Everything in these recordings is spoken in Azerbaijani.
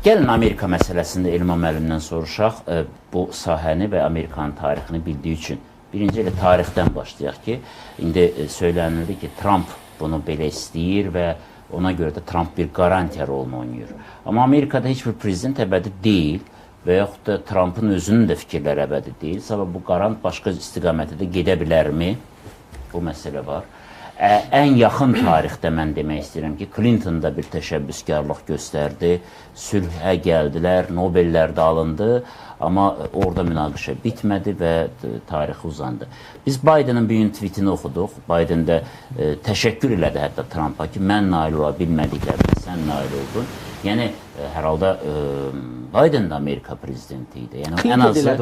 Gəlin Amerika məsələsində Elman müəllimdən soruşaq, bu sahəni və Amerikanın tarixini bildiyi üçün. Birinci elə tarixdən başlayaq ki, indi söylənildi ki, Trump bunu belə istəyir və ona görə də Trump bir qarantiya rolunu oynayır. Amma Amerikada heç bir prezident əbədi deyil və yaxud da Trumpın özünün də fikirləri əbədi deyil. Sabah bu qarant başqa istiqamətə də gedə bilərmi? Bu məsələ var. Ən yaxın tarixdə mən demək istəyirəm ki, Clinton da bir təşəbbüskarlıq göstərdi, sülhə gəldilər, Nobellər də alındı, amma orada münaqişə bitmədi və tarixi uzandı. Biz Biden'ın bir gün tweetini oxuduq, Biden də təşəkkür elədi hətta Trump'a ki, mən nail ola bilmədiklərimə sən nail oldun. Yəni, hər halda Biden də Amerika prezidenti idi. Yəni, ən azı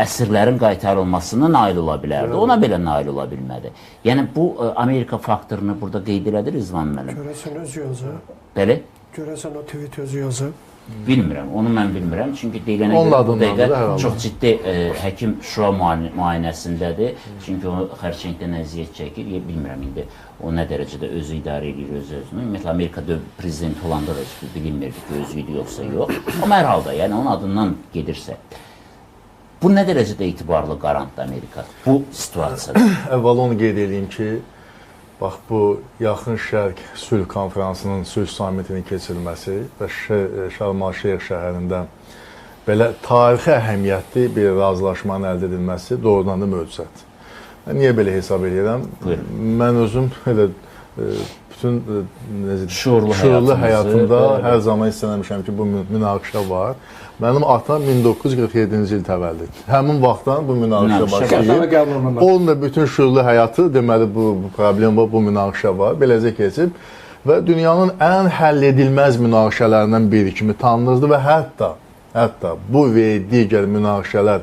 əsirlərin qaytarılmasına nail ola bilərdi. Ona belə nail ola bilmədi. Yəni, bu Amerika faktorunu burada qeyd elədir İzvan müəllim. Görəsən öz yazı. Bəli? Görəsən o tweet özü yazı. Bilmirəm, onu mən bilmirəm. Çünki deyilənə görə bu dəqiqə çox ciddi həkim şura müayinəsindədir. Çünki o xərçəngdən əziyyət çəkir. Bilmirəm, indi o nə dərəcədə özü idarə edir öz-özünü. Ümumiyyətlə, Amerika prezidenti olanda da bilinmirdi ki, özü idi yoxsa yox. Amma hər halda, yəni onun adından gedirsə. Bu nə dərəcədə etibarlı qarantdır Amerika bu situasiyada? Əvvəl onu qeyd edeyim ki, bax, bu Yaxın Şərq Sülh Konferansının sülh samitinin keçirilməsi və Şərm-el-Şeyx şəhərində belə tarixi əhəmiyyətli bir razılaşmanın əldə edilməsi doğrudan da möcüzədir. Niyə belə hesab edirəm? Mən özüm elə bütün şuurlu həyatımda hər zaman istənəmişəm ki, bu münaqişə var. Mənim atam 1947-ci il təvəllüd. Həmin vaxtdan bu münaqişə başlayıb. Onun da bütün şuurlu həyatı, deməli, bu problem var, bu münaqişə var. Beləcə keçib və dünyanın ən həll edilməz münaqişələrindən biri kimi tanınırdı və hətta bu və digər münaqişələr,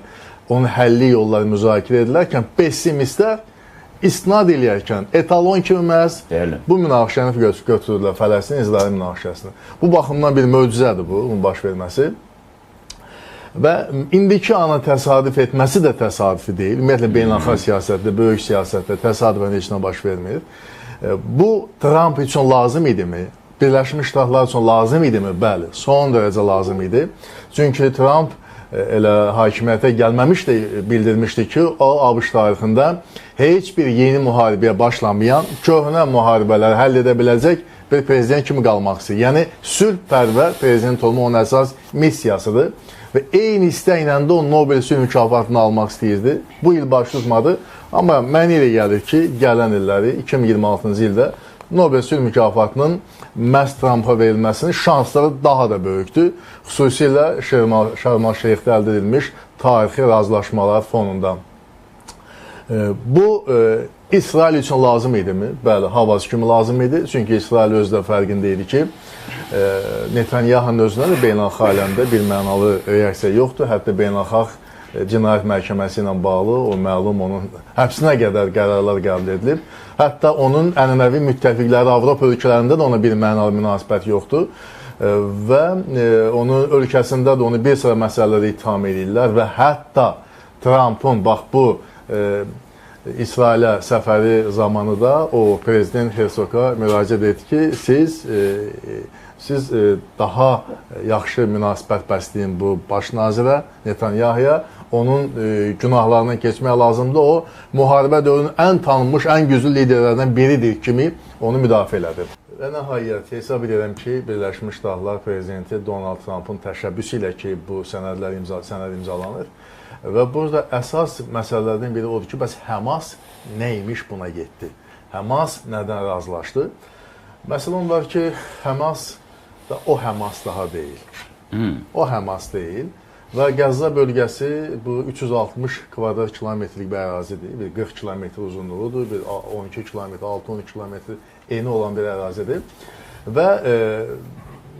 onun həlli yolları müzakirə edilərkən pessimistlər istinad eləyərkən etalon kimi məhz bu münaqişəni götürürlər, Fələstin-İsrail münaqişəsini. Bu baxımdan bir möcüzədir bu, bunun baş verməsi. Və indiki ana təsadüf etməsi də təsadüfi deyil. Ümumiyyətlə, beynəlxalq siyasətdə, böyük siyasətdə təsadüfən heç nə baş vermir. Bu, Trump üçün lazım idimi? Birləşmiş Ştatlar üçün lazım idimi? Bəli, son dərəcə lazım idi. Çünki Trump elə hakimiyyətə gəlməmiş də bildirmişdi ki, o, ABŞ tarixində heç bir yeni müharibəyə başlamayan, köhnə müharibələri həll edə biləcək bir prezident kimi qalmaq istəyir. Yəni, sülhpərvər prezident olma onun əsas missiyasıdır. Və eyni istəklə də o Nobel sülh mükafatını almaq istəyirdi. Bu il baş tutmadı. Amma mənə elə gəlir ki, gələn illəri 2026-cı ildə Nobel sülh mükafatının məhz Trumpa verilməsinin şansları daha da böyükdür. Xüsusilə Şərm-el-Şeyxdə əldə edilmiş tarixi razılaşmalar fonunda. Bu, İsrail üçün lazım idimi? Bəli, havas kimi lazım idi. Çünki İsrail özü də fərqində idi ki, Netanyahunun özünə də beynəlxalq aləmdə bir mənalı reaksiya yoxdur. Hətta beynəlxalq cinayət məhkəməsi ilə bağlı o məlum onun həbsinə qədər qərarlar qəbul edilib. Hətta onun ənənəvi müttəfiqləri Avropa ölkələrində də ona bir mənalı münasibət yoxdur. Və onun ölkəsində də onu bir sıra məsələləri ittiham edirlər və hətta Trump'ın bax bu İsrailə səfəri zamanı da o prezident Herzoqa müraciət etdi ki, siz daha yaxşı münasibət bəsləyin bu baş nazirə Netanyahuya, onun günahlarından keçmək lazımdır. O, müharibə dövrünün ən tanınmış, ən güclü liderlərdən biridir kimi onu müdafiə elədi. Və nəhayət, hesab edirəm ki, Birləşmiş Ştatlar prezidenti Donald Trump'ın təşəbbüsü ilə ki, bu sənəd imzalanır. Və burada əsas məsələlərdən biri odur ki, bəs Həmas neymiş buna getdi? Həmas nədən razılaşdı? Məsələn var ki, Həmas da o Həmas daha deyil. O Həmas deyil və Qəzza bölgəsi bu 360 kvadrat kilometrlik bir ərazidir. Bir 40 kilometr uzunluğudur, bir 12 kilometr, 6-12 kilometr eni olan bir ərazidir. Və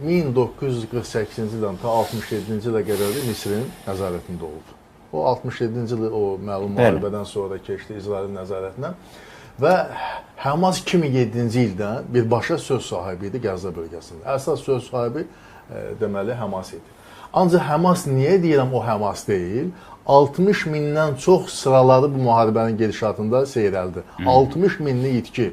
1948-ci ildən ta 67-ci ilə qədər Misirin nəzarətində olub. O 67-ci il o məlum müharibədən sonra keçdi İsrailin nəzarətinə və Həmas 2007-ci ildən birbaşa söz sahibi idi Qəzza bölgəsində. Əsas söz sahibi deməli Həmas idi. Ancaq Həmas niyə deyirəm o Həmas deyil? 60 mindən çox sıraları bu müharibənin gedişatında seyrəldi. 60 minli itki.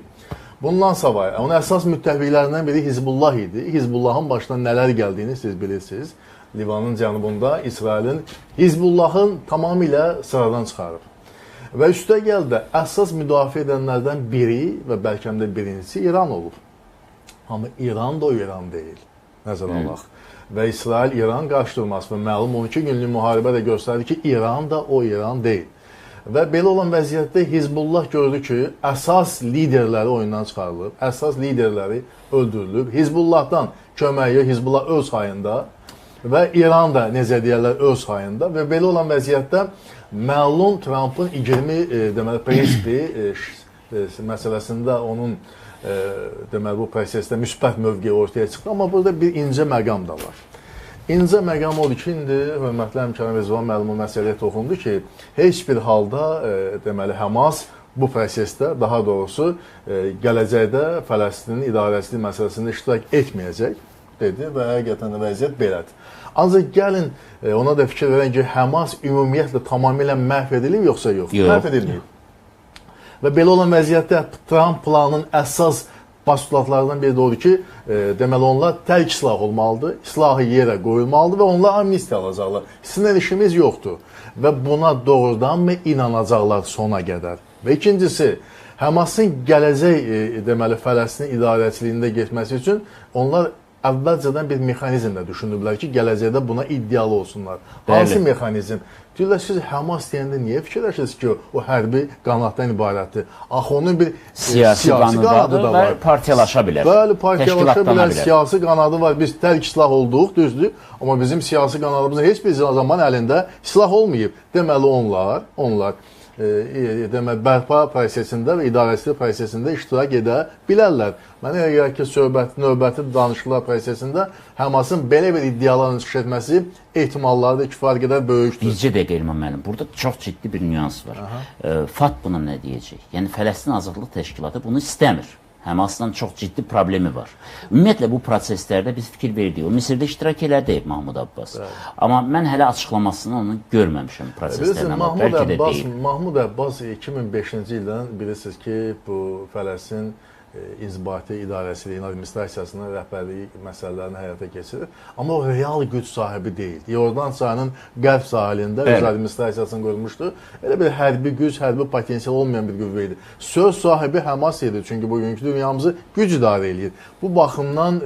Bundan savay, onun əsas müttəfiqlərindən biri Hizbullah idi. Hizbullahın başına nələr gəldiyini siz bilirsiniz. Livanın cənubunda İsrailin Hizbullahın tamamilə sıradan çıxarıb. Və üstə gəl də əsas müdafiə edənlərdən biri və bəlkə də birincisi İran olub. Amma İran da o İran deyil. Nəzərə alaq. Və İsrail-İran qarşıdurması və məlum 12 günlük müharibə də göstərdi ki, İran da o İran deyil. Və belə olan vəziyyətdə Hizbullah gördü ki, əsas liderləri oyundan çıxarılıb, əsas liderləri öldürülüb. Hizbullahdan köməyi Hizbullah öz hayında və İran da necə deyərlər öz hayında və belə olan vəziyyətdə məlum Trump'ın 20 deməli prinsipi məsələsində onun deməli bu prosesdə müsbət mövqeyi ortaya çıxdı, amma burada bir incə məqam da var. İncə məqam odur ki, indi hörmətli həmkarım Rəzvan müəllim o məsələyə toxundu ki, heç bir halda deməli Həmas bu prosesdə, daha doğrusu gələcəkdə Fələstinin idarəçiliyi məsələsində iştirak etməyəcək dedi və həqiqətən də vəziyyət belədir. Ancaq gəlin ona da fikir verən ki, Həmas ümumiyyətlə tamamilə məhv edilib yoxsa yox? Məhv edilməyib. Və belə olan vəziyyətdə Trump planının əsas postulatlarından biri də odur ki, deməli onlar tərk silah olmalıdır, silahı yerə qoyulmalıdır və onlar amnistiya alacaqlar. Sizin işimiz yoxdur və buna doğrudanmı inanacaqlar sona qədər? Və ikincisi, Həmasın gələcək deməli Fələstin idarəçiliyində getməsi üçün onlar əvvəlcədən bir mexanizm də düşünüblər ki, gələcəkdə buna iddialı olsunlar. Hansı mexanizm? Deyirlər, siz Həmas deyəndə niyə fikirləşirsiniz ki, o hərbi qanaddan ibarətdir? Axı onun bir siyasi qanadı da var. Partiyalaşa bilər. Bəli, partiyalaşa bilər, siyasi qanadı var. Biz tərk silah olduq, düzdür. Amma bizim siyasi qanadımızın heç bir zaman əlində silah olmayıb. Deməli onlar deməli bərpa prosesində və idarəçilik prosesində iştirak edə bilərlər. Mənə elə gəlir ki, növbəti danışıqlar prosesində Həmasın belə bir iddialarla çıxış etməsi ehtimalları da kifayət qədər böyükdür. Bircə dəqiqə İlman müəllim, burada çox ciddi bir nüans var. FAT buna nə deyəcək? Yəni Fələstin Azadlıq Təşkilatı bunu istəmir. Həmasla çox ciddi problemi var. Ümumiyyətlə bu proseslərdə biz fikir verdik. O Misirdə iştirak elədi Mahmud Abbas. Amma mən hələ açıqlamasını onu görməmişəm proseslərlə. Bəlkə də deyil. Mahmud Abbas 2005-ci ildən bilirsiniz ki, bu Fələstin inzibati idarəçiliyinin, administrasiyasının rəhbərliyi məsələlərini həyata keçirir. Amma o real güc sahibi deyil. Yordan çayının qərb sahilində öz administrasiyasını qurmuşdu. Elə bir hərbi güc, hərbi potensial olmayan bir qüvvə idi. Söz sahibi Həmas idi, çünki bugünkü dünyamızı güc idarə edir. Bu baxımdan,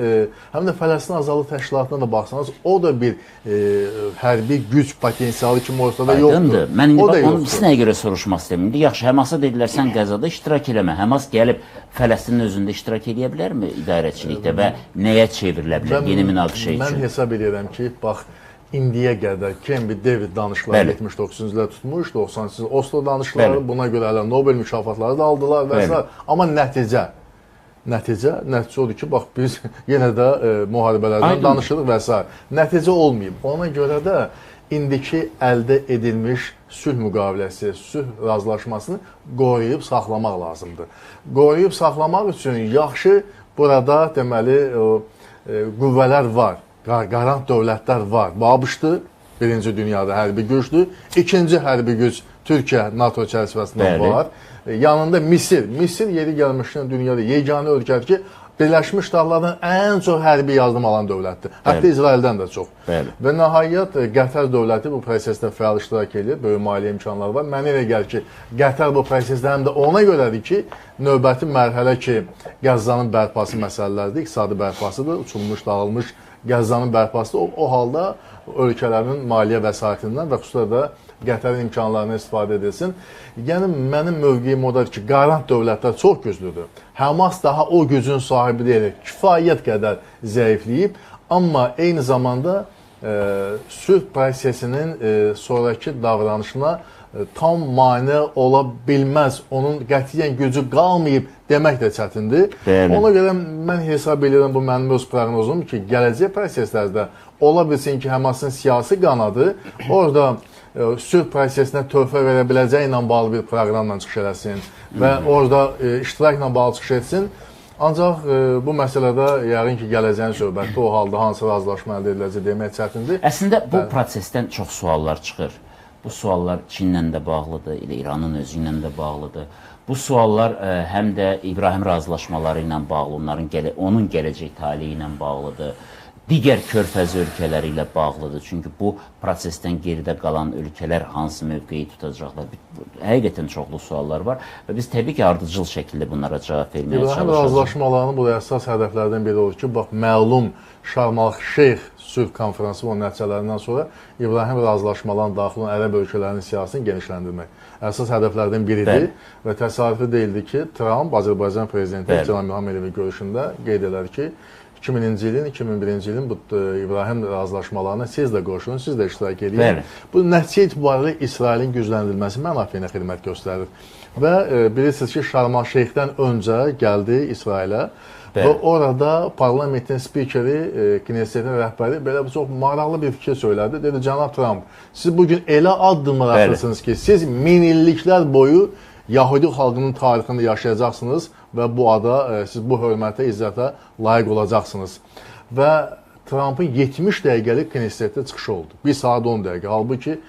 həm də Fələstin Azadlıq Təşkilatına da baxsanız, o da bir hərbi güc potensialı kimi ortada yoxdur. Mən indi onun sinəyə görə soruşmaq istəyirəm. Yaxşı, Həmasa dedilər, sən Qəzada iştirak eləmə. Həmas gəlib Fələstinin özündə iştirak edə bilərmi idarəçilikdə və nəyə çevrilə bilər yeni münaqişə üçün? Mən hesab edirəm ki, bax, indiyə qədər Camp David danışıqları 79-cu ildə tutmuş, 90-cı Oslo danışıqları, buna görə hələ Nobel mükafatları da aldılar və s. Amma nəticə odur ki, bax, biz yenə də müharibələrdən danışırıq və s. Nəticə olmayıb. Ona görə də indiki əldə edilmiş sülh müqaviləsi, sülh razılaşmasını qoruyub saxlamaq lazımdır. Qoruyub saxlamaq üçün yaxşı burada deməli qüvvələr var, qarant dövlətlər var. ABŞ-dır, birinci dünyada hərbi gücdür. İkinci hərbi güc Türkiyə, NATO çərçivəsində var. Yanında Misir. Misir yeri gəlmişdən dünyada yeganə ölkədir ki, Birləşmiş Ştatlardan ən çox hərbi yardım alan dövlətdir. Hətta İsraildən də çox. Və nəhayət Qətər dövləti bu prosesdə fəal iştirak edir. Böyük maliyyə imkanları var. Mənə elə gəlir ki, Qətər bu prosesdə həm də ona görədir ki, növbəti mərhələ ki, Qəzzanın bərpası məsələləridir, iqtisadi bərpasıdır, uçulmuş, dağılmış Qəzzanın bərpasıdır. O halda ölkələrin maliyyə vəsaitindən və xüsusilə də Qətərin imkanlarını istifadə edilsin. Yəni, mənim mövqeyim odur ki, qarant dövlətlər çox güclüdür. Həmas daha o gücün sahibi deyil, kifayət qədər zəifləyib. Amma eyni zamanda sülh prosesinin sonraki davranışına tam mane ola bilməz. Onun qətiyyən gücü qalmayıb demək də çətindir. Ona görə mən hesab edirəm, bu mənim öz proqnozum ki, gələcək proseslərdə ola bilsin ki, Həmasın siyasi qanadı orada sülh prosesinə töhfə verə biləcəyi ilə bağlı bir proqramla çıxış eləsin və orada iştirakla bağlı çıxış etsin. Ancaq bu məsələdə yəqin ki, gələcəyin söhbətdə o halda hansı razılaşma əldə ediləcək demək çətindir. Əslində bu prosesdən çox suallar çıxır. Bu suallar Çinlə də bağlıdır, İranın özü ilə də bağlıdır. Bu suallar həm də İbrahim razılaşmaları ilə bağlı, onun gələcək taleyi ilə bağlıdır. Digər körfəz ölkələri ilə bağlıdır. Çünki bu prosesdən geridə qalan ölkələr hansı mövqeyi tutacaqlar? Həqiqətən çoxlu suallar var və biz təbii ki, ardıcıl şəkildə bunlara cavab verməyə çalışacağıq. İbrahim razılaşmalarının bu əsas hədəflərdən biri olur ki, bax, məlum Şarm-el-Şeyx sülh konfransı və onun nəticələrindən sonra İbrahim razılaşmalarının daxil olan ərəb ölkələrinin siyasətini genişləndirmək. Əsas hədəflərdən biridir və təsadüfi deyildi ki, Trump, Azərbaycan prezidenti Cənab İlham Əliyev görüşündə qeyd edər ki, 2000-ci ilin, 2001-ci ilin bu İbrahim razılaşmalarına siz də qoşulun, siz də iştirak edin. Bu nəticə itibarilə İsrailin gücləndirilməsi mənafeyinə xidmət göstərir. Və bilirsiniz ki, Şarm-el-Şeyxdən öncə gəldi İsrailə və orada parlamentin spikeri, Knessetin rəhbəri belə çox maraqlı bir fikir söylədi. Dedi, cənab Trump, siz bugün elə addımlar atırsınız ki, siz minilliklər boyu Yahudi xalqının tarixində yaşayacaqsınız və bu ada, siz bu hörmətə, izzətə layiq olacaqsınız. Və Trump'ın 70 dəqiqəlik Knessetdə çıxışı oldu. 1 saat 10 dəqiqə. Halbuki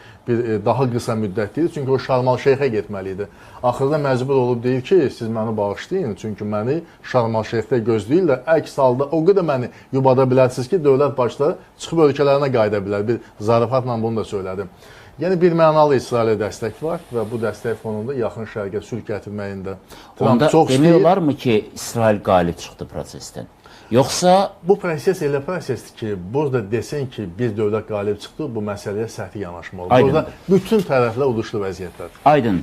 daha qısa müddətdir. Çünki o Şarm-el-Şeyxə getməli idi. Axırda məcbur olub deyir ki, siz məni bağışlayın. Çünki məni Şarm-el-Şeyxdə gözləyirlər. Əks halda o qədər məni yubada bilərsiniz ki, dövlət başları çıxıb ölkələrinə qayıda bilər. Bir zarafatla bunu da söylədim. Yəni bir mənalı İsrailə dəstək var və bu dəstək fonunda yaxın şərqə sülh gətirməyində Trump çox istəyir. Demək olarmı ki, İsrail qalib çıxdı prosesdən? Yoxsa bu proses elə prosesdir ki, burada desən ki, bir dövlət qalib çıxdı, bu məsələyə səthi yanaşmalı. Burada bütün tərəflər uduşlu vəziyyətdədir. Aydındır.